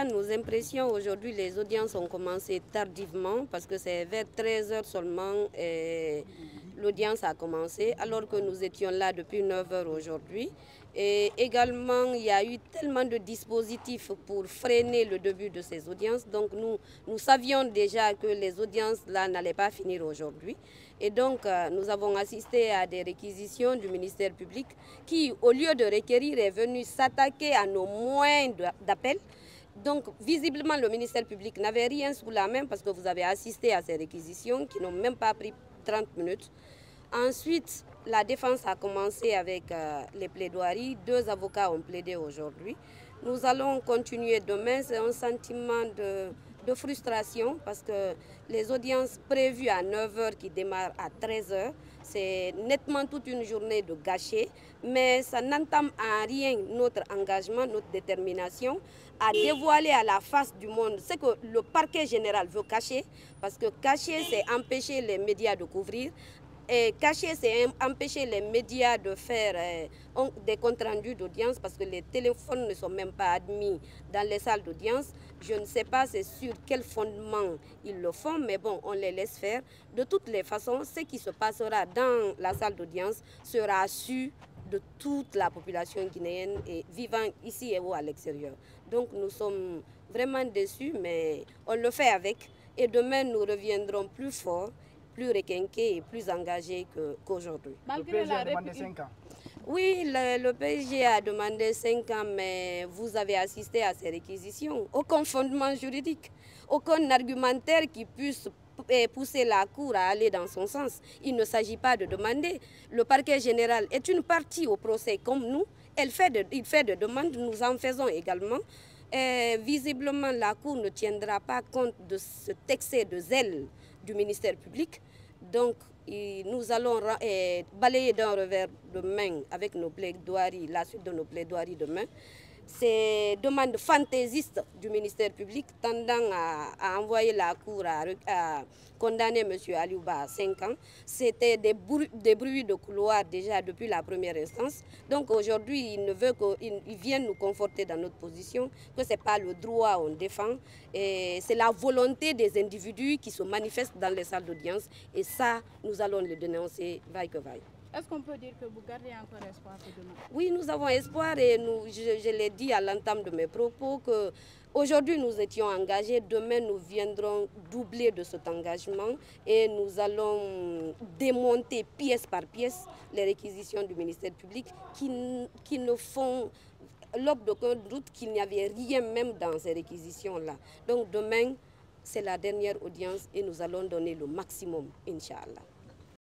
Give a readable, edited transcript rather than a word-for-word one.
cas, nos impressions aujourd'hui, les audiences ont commencé tardivement parce que c'est vers 13 h seulement l'audience a commencé, alors que nous étions là depuis 9 h aujourd'hui. Et également, il y a eu tellement de dispositifs pour freiner le début de ces audiences. Donc nous savions déjà que les audiences là n'allaient pas finir aujourd'hui. Et donc, nous avons assisté à des réquisitions du ministère public qui, au lieu de requérir, est venu s'attaquer à nos moyens d'appel. Donc, visiblement, le ministère public n'avait rien sous la main parce que vous avez assisté à ces réquisitions qui n'ont même pas pris 30 minutes. Ensuite, la défense a commencé avec les plaidoiries. 2 avocats ont plaidé aujourd'hui. Nous allons continuer demain. C'est un sentiment de frustration parce que les audiences prévues à 9 h qui démarrent à 13 h, c'est nettement toute une journée de gâchée, mais ça n'entame en rien notre engagement, notre détermination à dévoiler à la face du monde ce que le parquet général veut cacher, parce que cacher, c'est empêcher les médias de couvrir. Et cacher, c'est empêcher les médias de faire des comptes rendus d'audience parce que les téléphones ne sont même pas admis dans les salles d'audience. Je ne sais pas c'est sur quel fondement ils le font, mais bon, on les laisse faire. De toutes les façons, ce qui se passera dans la salle d'audience sera su de toute la population guinéenne et vivant ici et ou à l'extérieur. Donc nous sommes vraiment déçus, mais on le fait avec. Et demain, nous reviendrons plus forts, plus requinqués et plus engagés qu'aujourd'hui. Le PSG a demandé 5 ans. Oui, le PSG a demandé 5 ans, mais vous avez assisté à ces réquisitions. Aucun fondement juridique, aucun argumentaire qui puisse pousser la Cour à aller dans son sens. Il ne s'agit pas de demander. Le parquet général est une partie au procès comme nous. Il fait de demandes, nous en faisons également. Et visiblement, la Cour ne tiendra pas compte de cet excès de zèle du ministère public. Donc, nous allons balayer d'un revers de main avec nos plaidoiries, la suite de nos plaidoiries demain. Ces demandes fantaisistes du ministère public tendant à envoyer la Cour à condamner M. Aliouba à 5 ans. C'était des bruits de couloir déjà depuis la première instance. Donc aujourd'hui, il ne veut qu'ils viennent nous conforter dans notre position, que ce n'est pas le droit qu'on défend, c'est la volonté des individus qui se manifestent dans les salles d'audience. Et ça, nous allons le dénoncer vaille que vaille. Est-ce qu'on peut dire que vous gardez encore espoir pour demain? Oui, nous avons espoir et je l'ai dit à l'entame de mes propos qu'aujourd'hui nous étions engagés, demain nous viendrons doubler de cet engagement et nous allons démonter pièce par pièce les réquisitions du ministère public qui ne font l'objet d'aucun doute qu'il n'y avait rien même dans ces réquisitions-là. Donc demain, c'est la dernière audience et nous allons donner le maximum, Inch'Allah.